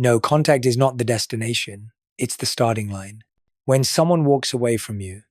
No, contact is not the destination, it's the starting line. When someone walks away from you,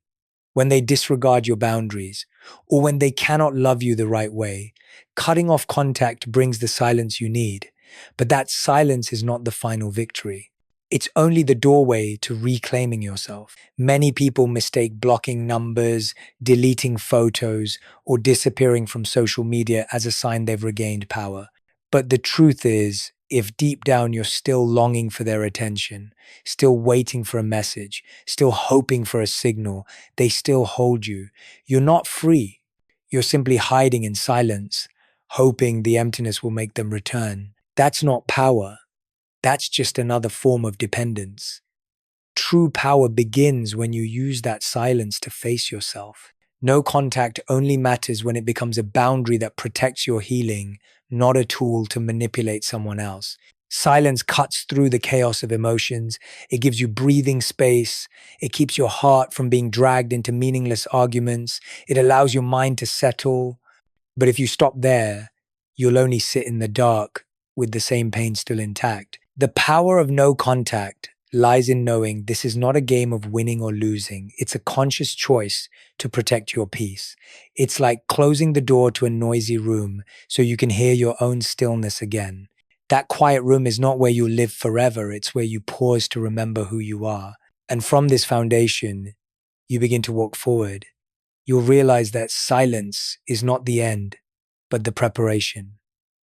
when they disregard your boundaries, or when they cannot love you the right way, cutting off contact brings the silence you need. But that silence is not the final victory. It's only the doorway to reclaiming yourself. Many people mistake blocking numbers, deleting photos, or disappearing from social media as a sign they've regained power. But the truth is, if deep down you're still longing for their attention, still waiting for a message, still hoping for a signal, they still hold you. You're not free. You're simply hiding in silence, hoping the emptiness will make them return. That's not power. That's just another form of dependence. True power begins when you use that silence to face yourself. No contact only matters when it becomes a boundary that protects your healing, not a tool to manipulate someone else. Silence cuts through the chaos of emotions. It gives you breathing space. It keeps your heart from being dragged into meaningless arguments. It allows your mind to settle. But if you stop there, you'll only sit in the dark with the same pain still intact. The power of no contact lies in knowing this is not a game of winning or losing. It's a conscious choice to protect your peace. It's like closing the door to a noisy room so you can hear your own stillness again. That quiet room is not where you live forever. It's where you pause to remember who you are. And from this foundation, you begin to walk forward. You'll realize that silence is not the end, but the preparation.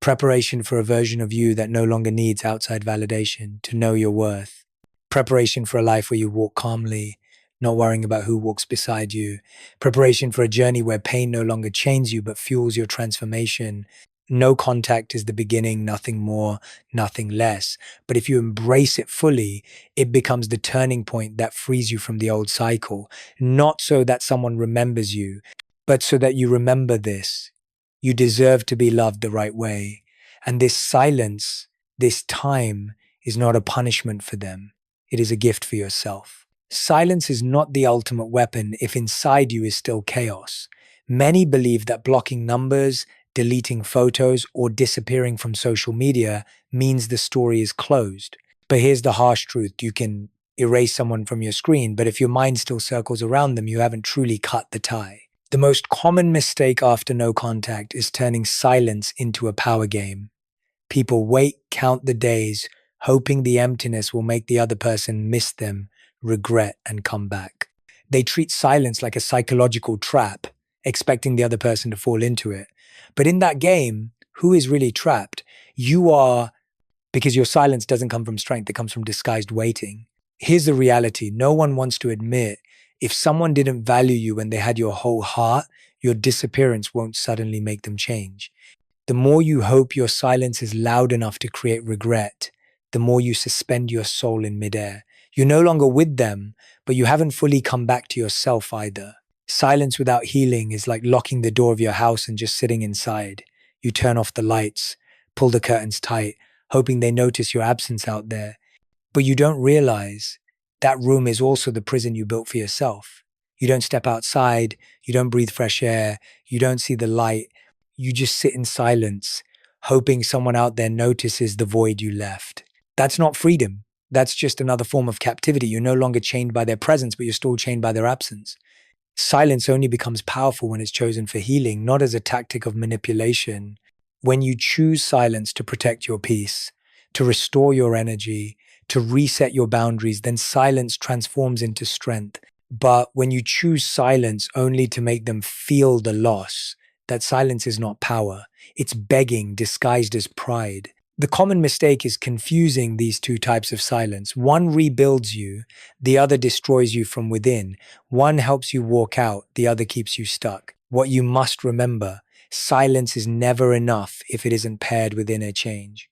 Preparation for a version of you that no longer needs outside validation to know your worth. Preparation for a life where you walk calmly, not worrying about who walks beside you. Preparation for a journey where pain no longer chains you but fuels your transformation. No contact is the beginning, nothing more, nothing less. But if you embrace it fully, it becomes the turning point that frees you from the old cycle. Not so that someone remembers you, but so that you remember this. You deserve to be loved the right way. And this silence, this time, is not a punishment for them. It is a gift for yourself. Silence is not the ultimate weapon if inside you is still chaos. Many believe that blocking numbers, deleting photos, or disappearing from social media means the story is closed. But here's the harsh truth. You can erase someone from your screen, but if your mind still circles around them, you haven't truly cut the tie. The most common mistake after no contact is turning silence into a power game. People wait, count the days, hoping the emptiness will make the other person miss them, regret, and come back. They treat silence like a psychological trap, expecting the other person to fall into it. But in that game, who is really trapped? You are, because your silence doesn't come from strength, it comes from disguised waiting. Here's the reality. No one wants to admit if someone didn't value you when they had your whole heart, your disappearance won't suddenly make them change. The more you hope your silence is loud enough to create regret, the more you suspend your soul in midair. You're no longer with them, but you haven't fully come back to yourself either. Silence without healing is like locking the door of your house and just sitting inside. You turn off the lights, pull the curtains tight, hoping they notice your absence out there. But you don't realize that room is also the prison you built for yourself. You don't step outside, you don't breathe fresh air, you don't see the light. You just sit in silence, hoping someone out there notices the void you left. That's not freedom. That's just another form of captivity. You're no longer chained by their presence, but you're still chained by their absence. Silence only becomes powerful when it's chosen for healing, not as a tactic of manipulation. When you choose silence to protect your peace, to restore your energy, to reset your boundaries, then silence transforms into strength. But when you choose silence only to make them feel the loss, that silence is not power. It's begging disguised as pride. The common mistake is confusing these two types of silence. One rebuilds you, the other destroys you from within. One helps you walk out, the other keeps you stuck. What you must remember, silence is never enough if it isn't paired with inner change.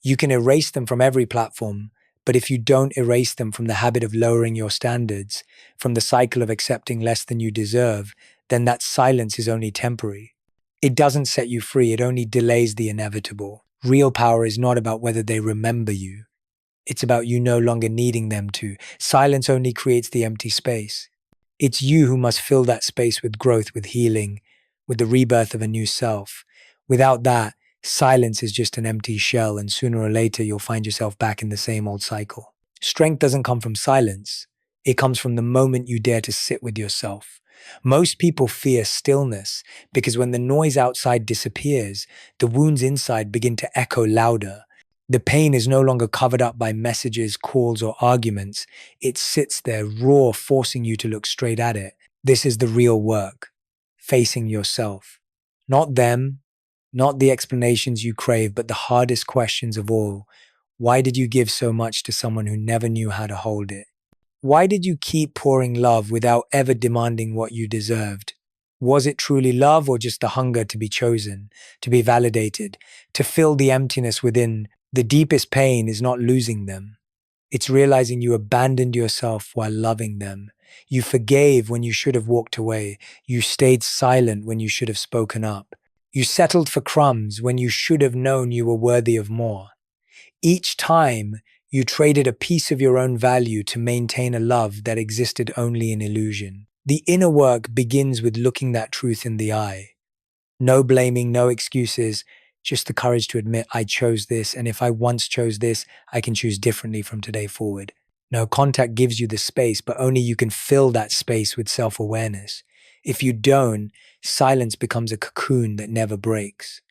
You can erase them from every platform, but if you don't erase them from the habit of lowering your standards, from the cycle of accepting less than you deserve, then that silence is only temporary. It doesn't set you free, it only delays the inevitable. Real power is not about whether they remember you. It's about you no longer needing them to. Silence only creates the empty space. It's you who must fill that space with growth, with healing, with the rebirth of a new self. Without that, Silence is just an empty shell, and sooner or later you'll find yourself back in the same old cycle. Strength doesn't come from silence. It comes from the moment you dare to sit with yourself. Most people fear stillness because when the noise outside disappears, the wounds inside begin to echo louder. The pain is no longer covered up by messages, calls, or arguments. It sits there raw, forcing you to look straight at it. This is the real work, facing yourself. Not them, not the explanations you crave, but the hardest questions of all. Why did you give so much to someone who never knew how to hold it? Why did you keep pouring love without ever demanding what you deserved? Was it truly love or just the hunger to be chosen, to be validated, to fill the emptiness within? The deepest pain is not losing them. It's realizing you abandoned yourself while loving them. You forgave when you should have walked away. You stayed silent when you should have spoken up. You settled for crumbs when you should have known you were worthy of more. Each time, you traded a piece of your own value to maintain a love that existed only in illusion. The inner work begins with looking that truth in the eye. No blaming, no excuses, just the courage to admit I chose this, and if I once chose this, I can choose differently from today forward. No, contact gives you the space, but only you can fill that space with self-awareness. If you don't, silence becomes a cocoon that never breaks.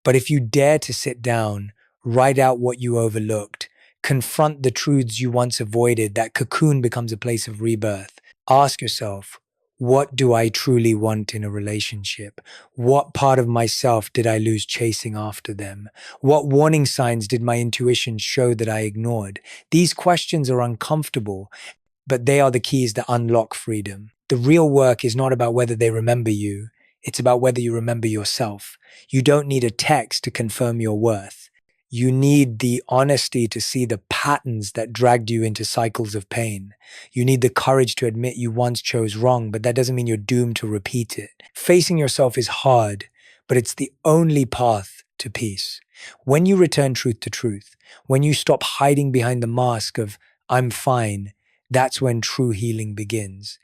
But if you dare to sit down, write out what you overlooked, confront the truths you once avoided, that cocoon becomes a place of rebirth. Ask yourself, what do I truly want in a relationship? What part of myself did I lose chasing after them? What warning signs did my intuition show that I ignored? These questions are uncomfortable, but they are the keys that unlock freedom. The real work is not about whether they remember you. It's about whether you remember yourself. You don't need a text to confirm your worth. You need the honesty to see the patterns that dragged you into cycles of pain. You need the courage to admit you once chose wrong, but that doesn't mean you're doomed to repeat it. Facing yourself is hard, but it's the only path to peace. When you return truth to truth, when you stop hiding behind the mask of I'm fine, that's when true healing begins.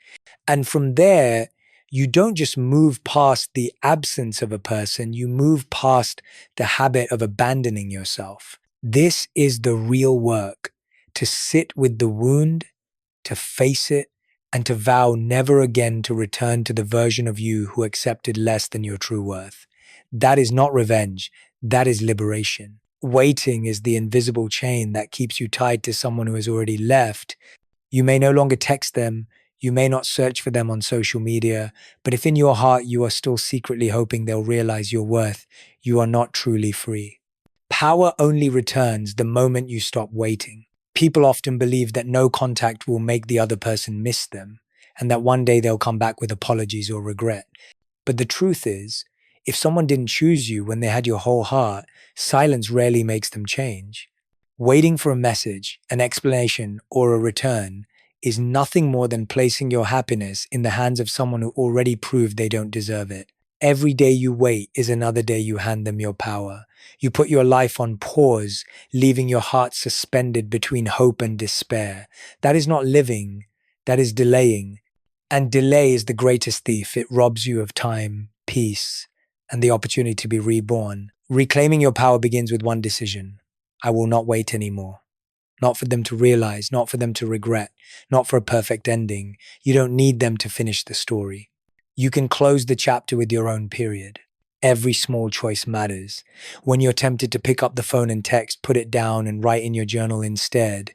And from there, you don't just move past the absence of a person, you move past the habit of abandoning yourself. This is the real work, to sit with the wound, to face it, and to vow never again to return to the version of you who accepted less than your true worth. That is not revenge, that is liberation. Waiting is the invisible chain that keeps you tied to someone who has already left. You may no longer text them, you may not search for them on social media, but if in your heart you are still secretly hoping they'll realize your worth, you are not truly free. Power only returns the moment you stop waiting. People often believe that no contact will make the other person miss them, and that one day they'll come back with apologies or regret. But the truth is, if someone didn't choose you when they had your whole heart, silence rarely makes them change. Waiting for a message, an explanation, or a return is nothing more than placing your happiness in the hands of someone who already proved they don't deserve it. Every day you wait is another day you hand them your power. You put your life on pause, leaving your heart suspended between hope and despair. That is not living, that is delaying. And delay is the greatest thief. It robs you of time, peace, and the opportunity to be reborn. Reclaiming your power begins with one decision. I will not wait anymore. Not for them to realize, not for them to regret, not for a perfect ending. You don't need them to finish the story. You can close the chapter with your own period. Every small choice matters. When you're tempted to pick up the phone and text, put it down and write in your journal instead.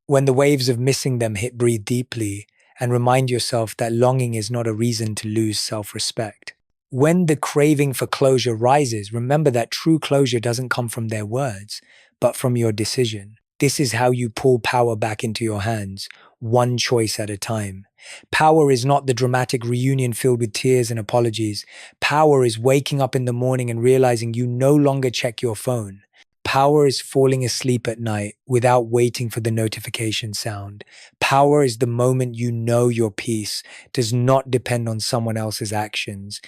When the waves of missing them hit, breathe deeply and remind yourself that longing is not a reason to lose self-respect. When the craving for closure rises, remember that true closure doesn't come from their words, but from your decision. This is how you pull power back into your hands, one choice at a time. Power is not the dramatic reunion filled with tears and apologies. Power is waking up in the morning and realizing you no longer check your phone. Power is falling asleep at night without waiting for the notification sound. Power is the moment you know your peace does not depend on someone else's actions.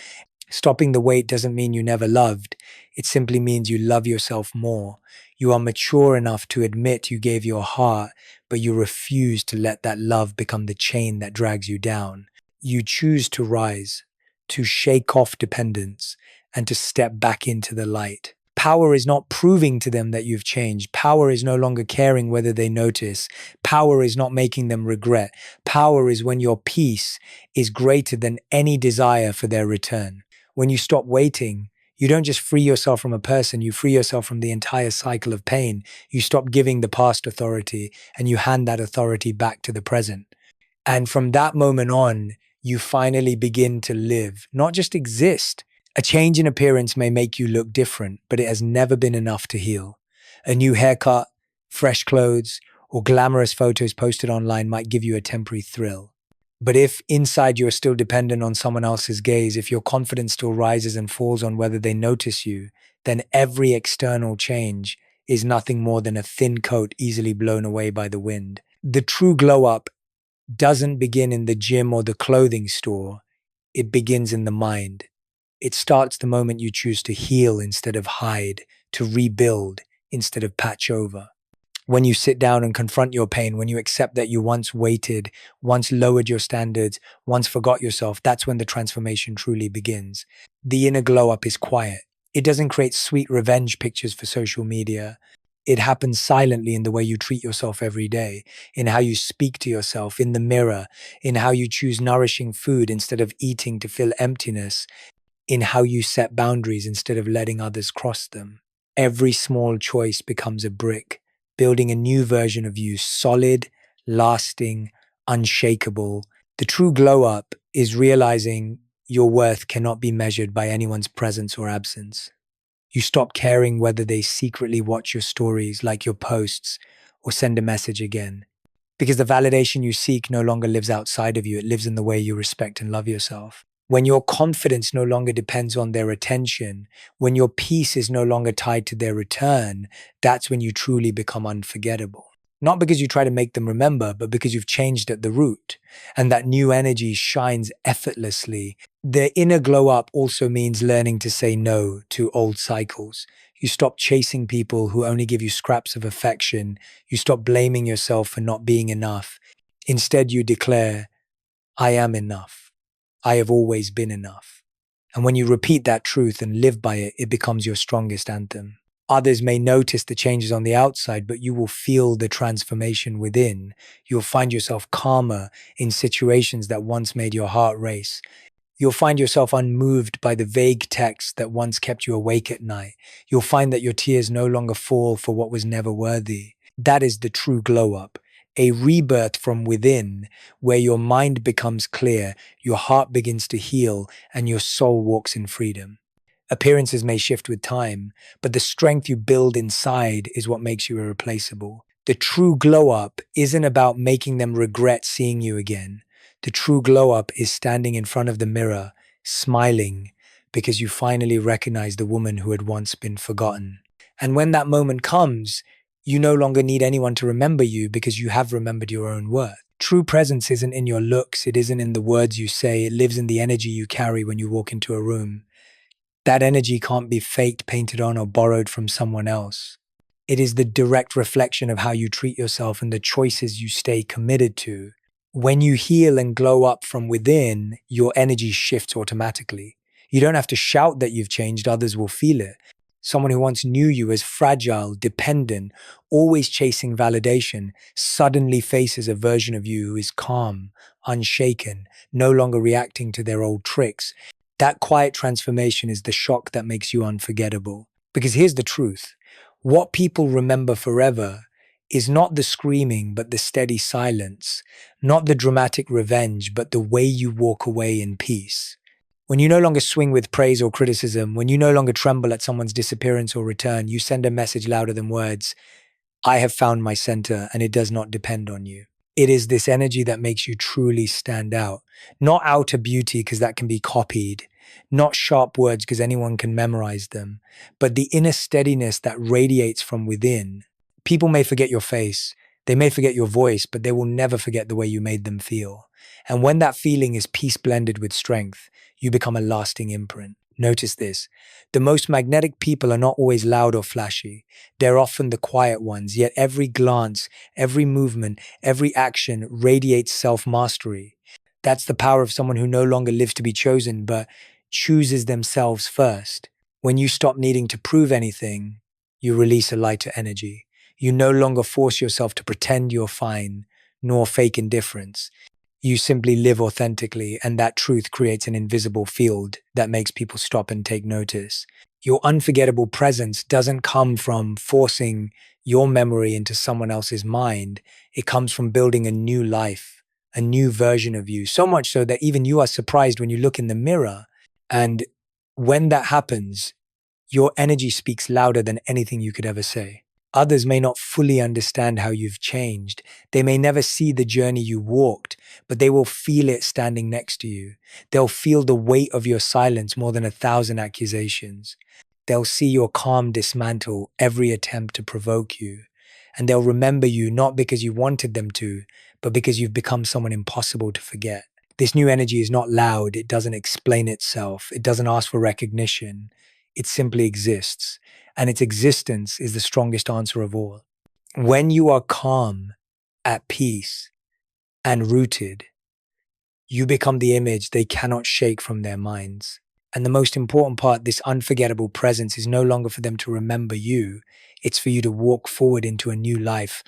Stopping the wait doesn't mean you never loved. It simply means you love yourself more. You are mature enough to admit you gave your heart, but you refuse to let that love become the chain that drags you down. You choose to rise, to shake off dependence, and to step back into the light. Power is not proving to them that you've changed. Power is no longer caring whether they notice. Power is not making them regret. Power is when your peace is greater than any desire for their return. When you stop waiting, you don't just free yourself from a person, you free yourself from the entire cycle of pain. You stop giving the past authority and you hand that authority back to the present. And from that moment on, you finally begin to live, not just exist. A change in appearance may make you look different, but it has never been enough to heal. A new haircut, fresh clothes, or glamorous photos posted online might give you a temporary thrill. But if inside you're still dependent on someone else's gaze, if your confidence still rises and falls on whether they notice you, then every external change is nothing more than a thin coat easily blown away by the wind. The true glow up doesn't begin in the gym or the clothing store. It begins in the mind. It starts the moment you choose to heal instead of hide, to rebuild instead of patch over. When you sit down and confront your pain, when you accept that you once waited, once lowered your standards, once forgot yourself, that's when the transformation truly begins. The inner glow up is quiet. It doesn't create sweet revenge pictures for social media. It happens silently in the way you treat yourself every day, in how you speak to yourself in the mirror, in how you choose nourishing food instead of eating to fill emptiness, in how you set boundaries instead of letting others cross them. Every small choice becomes a brick, building a new version of you, solid, lasting, unshakable. The true glow up is realizing your worth cannot be measured by anyone's presence or absence. You stop caring whether they secretly watch your stories, like your posts, or send a message again. Because the validation you seek no longer lives outside of you, it lives in the way you respect and love yourself. When your confidence no longer depends on their attention, when your peace is no longer tied to their return, that's when you truly become unforgettable. Not because you try to make them remember, but because you've changed at the root, and that new energy shines effortlessly. The inner glow up also means learning to say no to old cycles. You stop chasing people who only give you scraps of affection. You stop blaming yourself for not being enough. Instead, you declare, I am enough. I have always been enough. And when you repeat that truth and live by it, it becomes your strongest anthem. Others may notice the changes on the outside, but you will feel the transformation within. You'll find yourself calmer in situations that once made your heart race. You'll find yourself unmoved by the vague texts that once kept you awake at night. You'll find that your tears no longer fall for what was never worthy. That is the true glow up, a rebirth from within where your mind becomes clear, your heart begins to heal, and your soul walks in freedom. Appearances may shift with time, but the strength you build inside is what makes you irreplaceable. The true glow up isn't about making them regret seeing you again. The true glow up is standing in front of the mirror, smiling, because you finally recognize the woman who had once been forgotten. And when that moment comes, you no longer need anyone to remember you because you have remembered your own worth. True presence isn't in your looks, it isn't in the words you say, it lives in the energy you carry when you walk into a room. That energy can't be faked, painted on, or borrowed from someone else. It is the direct reflection of how you treat yourself and the choices you stay committed to. When you heal and glow up from within, your energy shifts automatically. You don't have to shout that you've changed, others will feel it. Someone who once knew you as fragile, dependent, always chasing validation, suddenly faces a version of you who is calm, unshaken, no longer reacting to their old tricks. That quiet transformation is the shock that makes you unforgettable. Because here's the truth. What people remember forever is not the screaming, but the steady silence. Not the dramatic revenge, but the way you walk away in peace. When you no longer swing with praise or criticism, when you no longer tremble at someone's disappearance or return, you send a message louder than words. I have found my center, and it does not depend on you. It is this energy that makes you truly stand out. Not outer beauty, because that can be copied. Not sharp words, because anyone can memorize them. But the inner steadiness that radiates from within. People may forget your face. They may forget your voice, but they will never forget the way you made them feel. And when that feeling is peace blended with strength, you become a lasting imprint. Notice this. The most magnetic people are not always loud or flashy. They're often the quiet ones, yet every glance, every movement, every action radiates self-mastery. That's the power of someone who no longer lives to be chosen, but chooses themselves first. When you stop needing to prove anything, you release a lighter energy. You no longer force yourself to pretend you're fine, nor fake indifference. You simply live authentically, and that truth creates an invisible field that makes people stop and take notice. Your unforgettable presence doesn't come from forcing your memory into someone else's mind. It comes from building a new life, a new version of you, so much so that even you are surprised when you look in the mirror. And when that happens, your energy speaks louder than anything you could ever say. Others may not fully understand how you've changed. They may never see the journey you walked, but they will feel it standing next to you. They'll feel the weight of your silence more than 1,000 accusations. They'll see your calm dismantle every attempt to provoke you. And they'll remember you not because you wanted them to, but because you've become someone impossible to forget. This new energy is not loud. It doesn't explain itself. It doesn't ask for recognition. It simply exists. And its existence is the strongest answer of all. When you are calm, at peace, and rooted, you become the image they cannot shake from their minds. And the most important part, this unforgettable presence is no longer for them to remember you. It's for you to walk forward into a new life,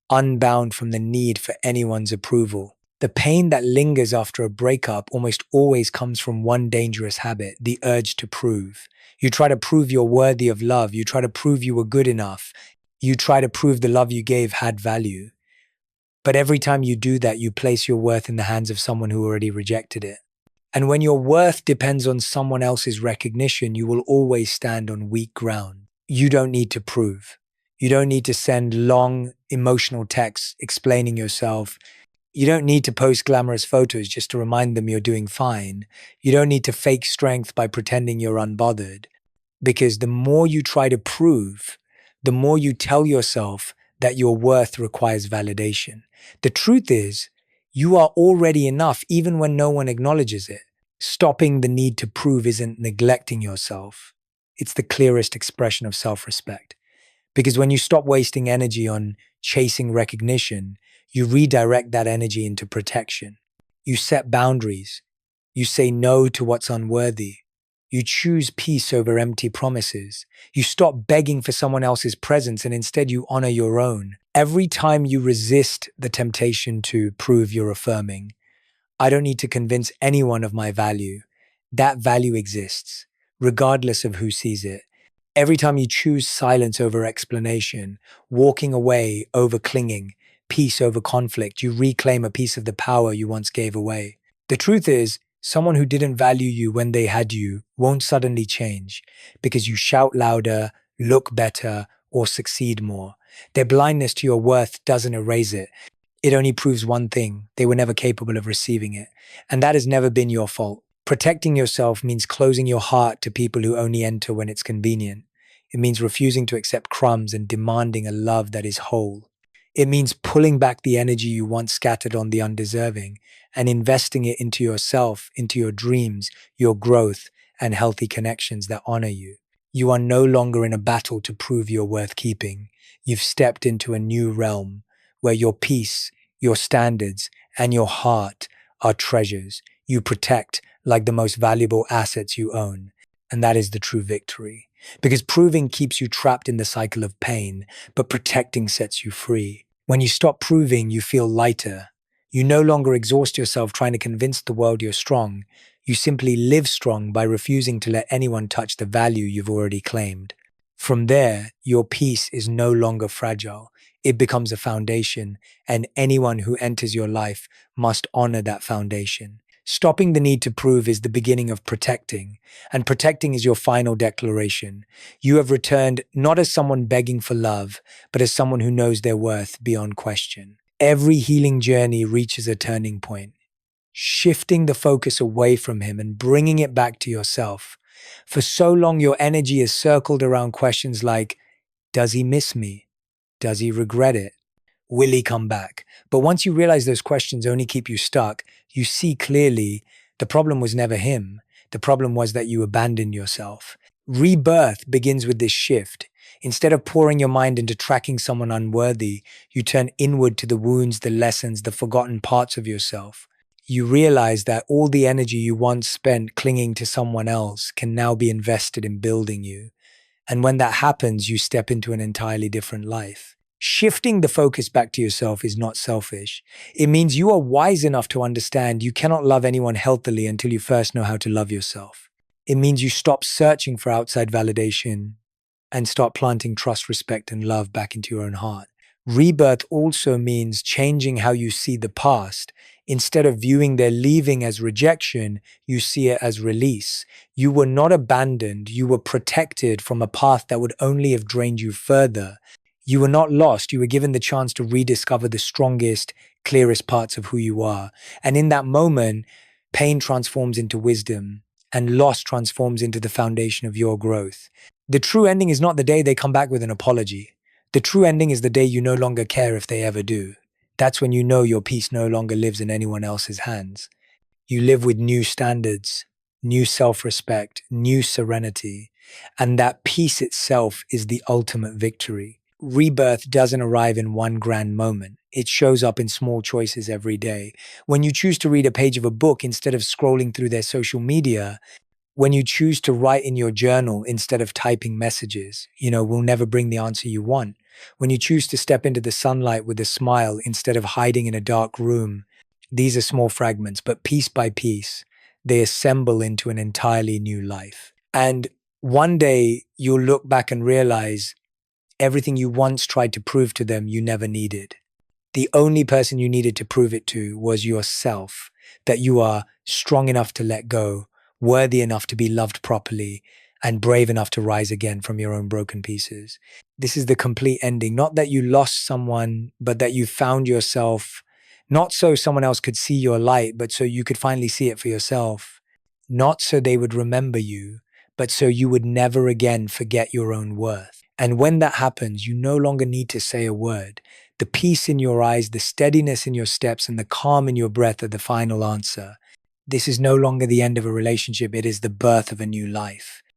unbound from the need for anyone's approval. The pain that lingers after a breakup almost always comes from one dangerous habit, the urge to prove. You try to prove you're worthy of love. You try to prove you were good enough. You try to prove the love you gave had value. But every time you do that, you place your worth in the hands of someone who already rejected it. And when your worth depends on someone else's recognition, you will always stand on weak ground. You don't need to prove. You don't need to send long, emotional texts explaining yourself. You don't need to post glamorous photos just to remind them you're doing fine. You don't need to fake strength by pretending you're unbothered. Because the more you try to prove, the more you tell yourself that your worth requires validation. The truth is, you are already enough even when no one acknowledges it. Stopping the need to prove isn't neglecting yourself. It's the clearest expression of self-respect. Because when you stop wasting energy on chasing recognition, you redirect that energy into protection. You set boundaries. You say no to what's unworthy. You choose peace over empty promises. You stop begging for someone else's presence and instead you honor your own. Every time you resist the temptation to prove you're affirming, I don't need to convince anyone of my value. That value exists, regardless of who sees it. Every time you choose silence over explanation, walking away over clinging, peace over conflict, you reclaim a piece of the power you once gave away. The truth is, someone who didn't value you when they had you won't suddenly change because you shout louder, look better, or succeed more. Their blindness to your worth doesn't erase it. It only proves one thing: they were never capable of receiving it. And that has never been your fault. Protecting yourself means closing your heart to people who only enter when it's convenient. It means refusing to accept crumbs and demanding a love that is whole. It means pulling back the energy you once scattered on the undeserving and investing it into yourself, into your dreams, your growth, and healthy connections that honor you. You are no longer in a battle to prove you're worth keeping. You've stepped into a new realm where your peace, your standards, and your heart are treasures you protect like the most valuable assets you own. And that is the true victory. Because proving keeps you trapped in the cycle of pain, but protecting sets you free. When you stop proving, you feel lighter. You no longer exhaust yourself trying to convince the world you're strong. You simply live strong by refusing to let anyone touch the value you've already claimed. From there, your peace is no longer fragile. It becomes a foundation, and anyone who enters your life must honor that foundation. Stopping the need to prove is the beginning of protecting, and protecting is your final declaration. You have returned not as someone begging for love, but as someone who knows their worth beyond question. Every healing journey reaches a turning point, shifting the focus away from him and bringing it back to yourself. For so long, your energy is circled around questions like, does he miss me? Does he regret it? Will he come back? But once you realize those questions only keep you stuck, you see clearly the problem was never him. The problem was that you abandoned yourself. Rebirth begins with this shift. Instead of pouring your mind into tracking someone unworthy, you turn inward to the wounds, the lessons, the forgotten parts of yourself. You realize that all the energy you once spent clinging to someone else can now be invested in building you. And when that happens, you step into an entirely different life. Shifting the focus back to yourself is not selfish. It means you are wise enough to understand you cannot love anyone healthily until you first know how to love yourself. It means you stop searching for outside validation and start planting trust, respect, and love back into your own heart. Rebirth also means changing how you see the past. Instead of viewing their leaving as rejection, you see it as release. You were not abandoned, you were protected from a path that would only have drained you further. You were not lost, you were given the chance to rediscover the strongest, clearest parts of who you are. And in that moment, pain transforms into wisdom, and loss transforms into the foundation of your growth. The true ending is not the day they come back with an apology. The true ending is the day you no longer care if they ever do. That's when you know your peace no longer lives in anyone else's hands. You live with new standards, new self-respect, new serenity, and that peace itself is the ultimate victory. Rebirth doesn't arrive in one grand moment. It shows up in small choices every day. When you choose to read a page of a book instead of scrolling through their social media, when you choose to write in your journal instead of typing messages, will never bring the answer you want. When you choose to step into the sunlight with a smile instead of hiding in a dark room, these are small fragments, but piece by piece, they assemble into an entirely new life. And one day you'll look back and realize everything you once tried to prove to them you never needed. The only person you needed to prove it to was yourself, that you are strong enough to let go, worthy enough to be loved properly, and brave enough to rise again from your own broken pieces. This is the complete ending. Not that you lost someone, but that you found yourself, not so someone else could see your light, but so you could finally see it for yourself. Not so they would remember you, but so you would never again forget your own worth. And when that happens, you no longer need to say a word. The peace in your eyes, the steadiness in your steps, and the calm in your breath are the final answer. This is no longer the end of a relationship, it is the birth of a new life.